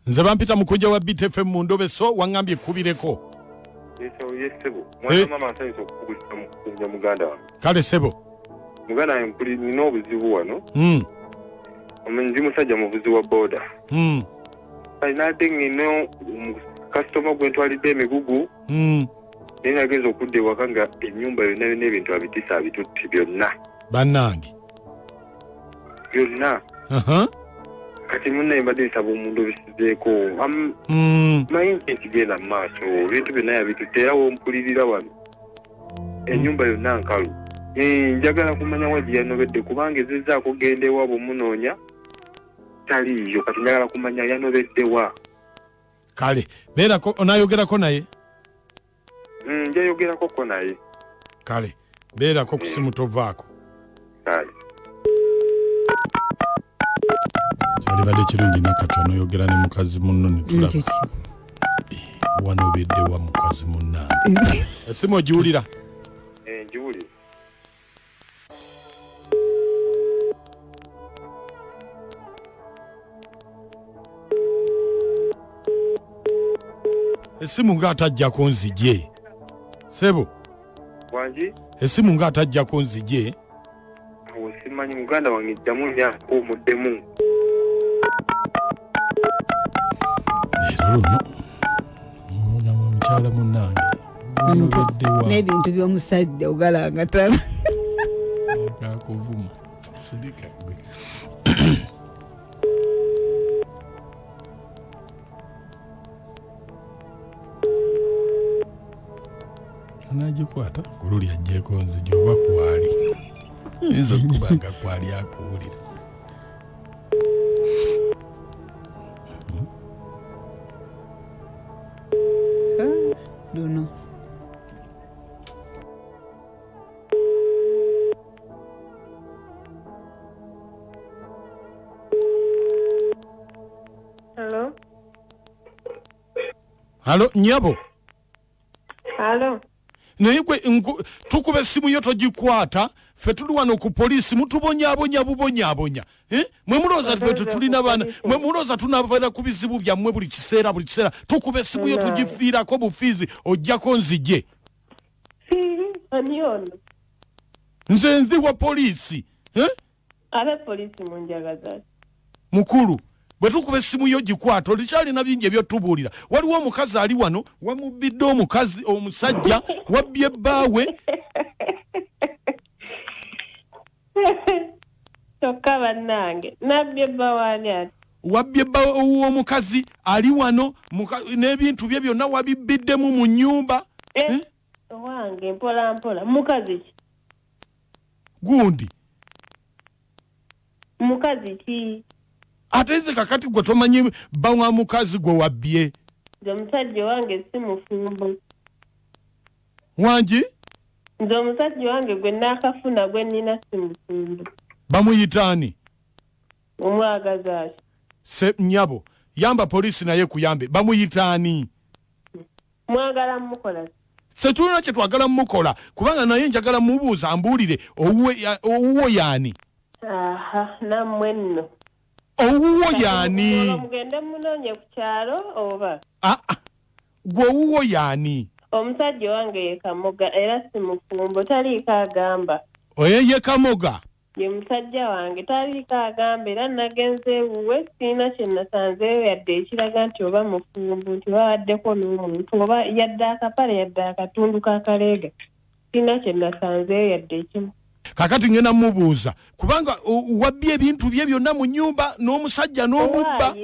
Nze bampita mukunja wa BTFM mu Ndobe so wangambye kubireko. Yes sebo. Mwana mama asayinza okukubulira mukunja muganda wange. Kale sebo. Muganda mpuli nina obuzibu wano. Omanyi musajja muvuzi wa boda. Alina ngino customer gwe ntwalidde emigugu. Naye agenza okudda ewaka nga ennyumba yonna n'ebintu abitisa abitutti byonna. Bannange. Byonna. Kati munna embadde nsaba omuntu obisizeeko. Mayinti ekigenda mu maaso. Ebintu byonna yabitutte era wompulirira wano. Ennyumba yonna nkalu. Njagala kumanya waji yanobedde kubanga ezizzaako genda ewaabwe munoonya taliiyo. Kati njagala kumanya yanobedde wa. Kale, beerako onaayogerako naye? Njayogerako naye. Kale, beerako ku simu tovaako. Kale. Kyalibadde kirungi nakatono oyogera ne mukazi munno ne tulaba. Wanobedde wa mukazi munnange. Esimu ogiwulira? Ngiwulira. Esimu ng'atajjako nzije. Sebo. Wangi? Esimu ng'atajjako nzije. Awo simanyi muganda wange jjamu nnyako omuddemu. Leero luno. Omukyala munnange. Wanobedde wa. N'ebintu by'omusajja ogalangatana. Kakuvuma. Sirika gwe. Anagikwata kululi ajjeko nzije oba kwali. Ezo kubanga kwali akuwulira. Luno. Hello? Halo, nyabo. Hello? Naye gwe tukube essimu yo togikwata ffe tuli wano ku poliisi mutubonyaabonya bubonyaabonya. Mwe mulooza ffe tetulina baana mwe mulooza tunavaira ku bizibu byammwe buli kiseera tukube essimu yo tugifiirako bufiizi ojjako nzije. Ani ono? Nze nzi wa poliisi. Abe poliisi munjagaza. Mukulu bwe tukuba essimu yo gikwata olikyalina bingi ebyotubuulira. Waliwo omukazi ali wano wamubidde omusajja wabbye bbaawe. Tokka bannange nabbye bbaawe ati. Wabbye bbaawe ow'omukazi ali wano n'ebintu bye byonna wabibbiddemu mu nnyumba. Wange mpola mpola mukazi ki? Gundi. Mukazi ki? Ate nze kakati gwe tomanyi bawa mukazi gwe wabbye. Nze omusajja wange si mufumbo. Wangi? Nze omusajja wange gwe naakafuna gwe nnina si mufumbo. Bamuyitaani? Omwagaza ki? Se nnyabo yamba poliisi naye kuyambe bamuyitaani? Mwagala mukola ki? Se tulina kye twagala mukola kubanga naye njagala mubuuza ambuulire owuwo yaani? Aha, nammwe nno. Owuwo yaani? Mugende munoonye ku kyalo oba? Gwe owuwo yaani? Omusajja wange ye Kamoga era si mufumbo taliiko agamba. Oye ye Kamoga? Ye musajja wange taliiko agamba era nagenze ewuwe sirina kye nasanzeeyo yadde ekiraga nti oba mufumbo nti bawaddeko n'omuntu oba yadde akapale yadde akatundu k'akaleega. Sirina kye nasanzeeyo yadde ekimu. Kakati ngenda mubuuza kubanga wabbye ebintu bye byonna mu nnyumba n'omusajja n'omubba.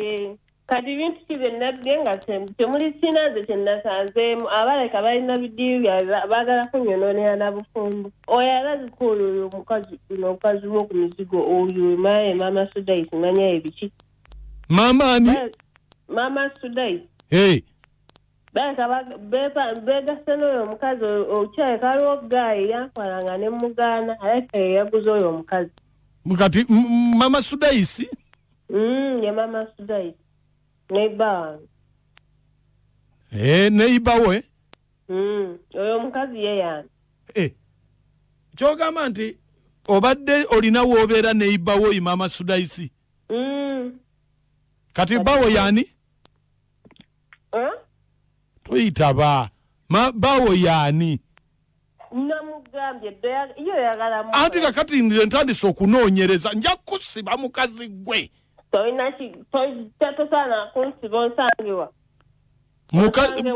Kati bintu kibe nabye nga temuli sinanze kye nasanzeemu abaleka balina bidiiru baagala kunyonoonera na bufumbo. Oyo alazikuula oyo omukazi w'oku mizigo oyo Maama Sudais manya ebiki. Maama ani? Maama Sudais. Beegase n'oyo omukazi okyaye kaliwo gaayi yankwalanga ne mugaana aleka yeyaguza oyo omukazi. Kati Maama Sudais? Ye Maama Sudais. Neiba wange. Neiba we? Oyo omukazi ye yani. Kyogamba nti obadde olina w'obeera neiba wo Maama Sudais? Kati bawo yani? toyitaba bawo yani namugambye iyo yagala anti kakati ntandise okunoonyereza nja kusiba mukazi gwe tosaana kunsiba onsangiwa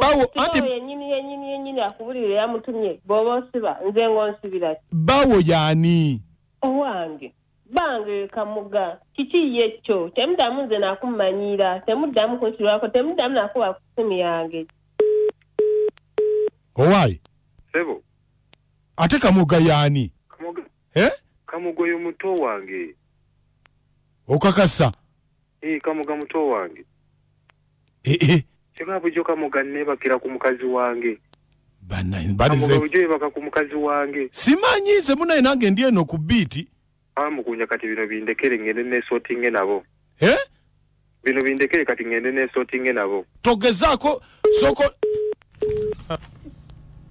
bawo anti yenyini akubulire yamutumye bw'oba osiba nze ng'onsibira bawo yani owange bange Kamuga kiki yekyo temuddamu nze nakumanyira temuddamu kunsibirako temuddamu nakuba ku simu yange owaayi sebo ate Kamuga yani Kamuga oyo muto wange okakasa Kamuga muto wange kyekaba bujo Kamuga nebakira ku mukazi wange Kamuga bujo yebaka ku mukazi wange simanyi nze munaye nange ndi eno ku biiti mukunya kati bino bindekere ngende nesortinge nabo bino bindekere kati ngende nesortinge nabo togezaako soko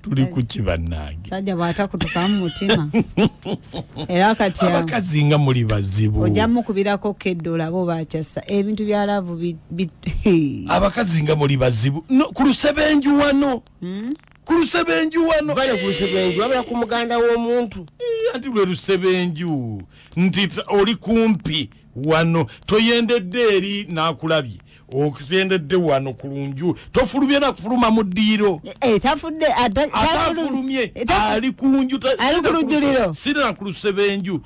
tuli kukiba nange sajja bwatakutukamu mutima era kati abakazi nga muli bazibu ojja mukubirako keddola bo bakyassa ebintu bya laavu abakazi nga muli bazibu ku lusebenju wano vale ku lusebenju wabula ku muganda w'omuntu anti lwe lusebenju nti oli kumpi wano toyendedde eri n'akulabye okisendedde wano kulunju tofulumye nakufuluma mu ddiiro atafulumye ali kunju sirina ku lusebenju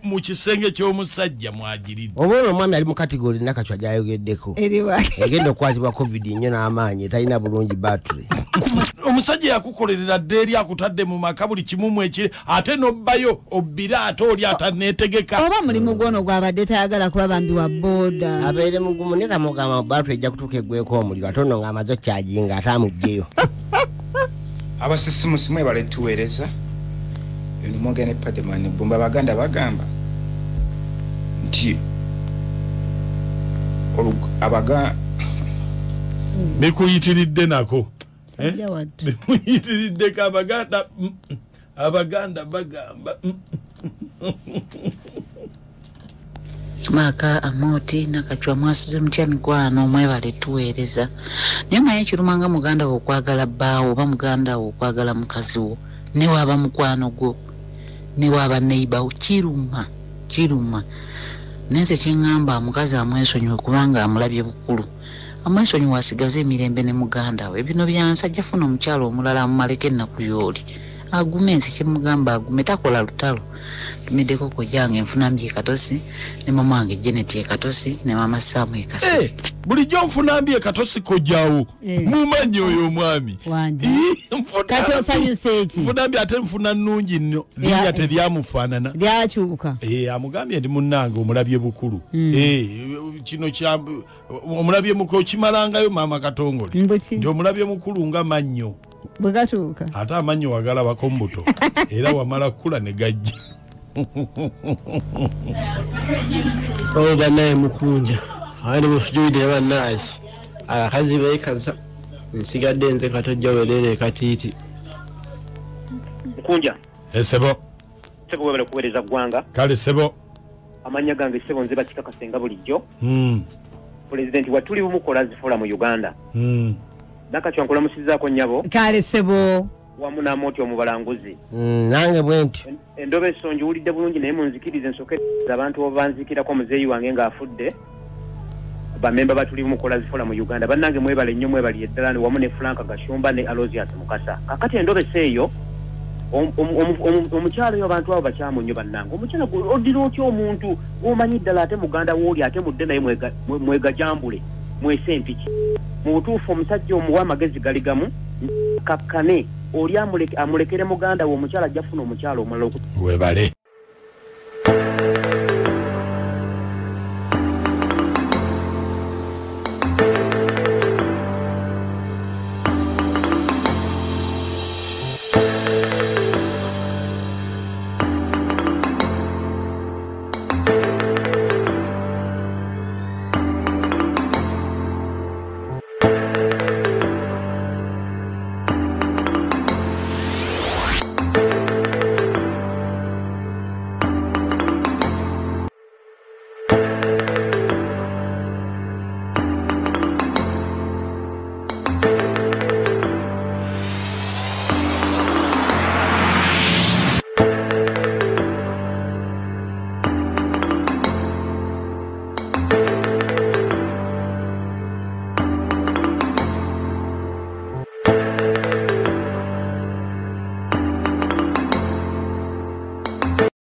mu kisenge ky'omusajja mwagiridde oba ono omwami ali mu kategori nakacwa gyayogeddeko egenda okukwatibwa covid nnyo n'amaanyi talina bulungi batule omusajja yakukolerera dde eri akutadde mu maka buli kimumu ekiri ate n'obbayo obbira ate oli ataneetegeka oba mulimu gwono gwabadde tayagala kuba bambi wa booda abeere mugumu ne Kamuga batule ejja kutuuka eggweko omuliro ate ono ng'amaze okyajinga ate amugjeyo abasisimusi mwe baletuweereza eno mwogera ne Padman Bumba Abaganda bagamba nti bikuyitiridde nako bikuyitiriddeko Abaganda bagamba Maka Amoti nakachwa mwasuze mutya mikwano mwebale tuweereza naye maye kirumanga muganda wo okwagala bbaawo oba muganda wo okwagala mukazi wo ne waba mukwano gwo ne waba neighbor wo kiruma nenze kingamba mukazi amwesonyiwe kubanga amulabye bukulu amwesonyiwe asigaze emirembe ne muganda we bino byansajja funa omukyalo omulala amumaleko ennaku yooli agume nsi kyemugamba agume takola lutalo tumiddeko kojjange nfunambye Katosi ne mama wange Janet Katosi ne mama Samu Katosi bulijjo nfunambye Katosi kojjawo mumanyi oyo omwami kati osanyuse eki nfunambye ate nfuna nnungi nno linnya teryamufaanana lyakyuka amugambye ndi munnange omulabye bukulu kino omulabye mukulu kimalangayo maama Katongole nti omulabye mukulu nga mannyo bwe gatuuka ate amannyo wagalabako mbuto era wamala kula ne gajja oba naye mukunja ali musujude bannaye akazi beekaza nsigadde nze katojja werere katiiti mukunja sebo webale kuweereza ggwanga kale sebo amanya gange sebo nze bakikakasenga bulijjo pulezidenti watuli bumukola zifola mu Uganda nakachwa nkulamusizaako nnyabo kale sebo wamu n'Amoti omubalanguzi nange bwenti endobe esonji wulidde bulungi naye munzikirize nsoke abantu obanzikirako muzeeyi wange ng'afudde bamemba batuli bumukola zifola mu Uganda bannange mwebale nnyo mwebali eddala wamu ne Franka Gashumba ne Alozias Mukasa kakati endobe seeyo omukyalo oyo abantu abo bakyamu nnyo bannange omukyalo oddira otya omuntu gwomanyi ddala ate muganda wooli ate mudde naye mwegajambule mwese empiki mu butuufu omusajja omuwa amagezi gali gamu kakkane oli amulekere muganda wo omukyala ajja funa omukyalo omulala webale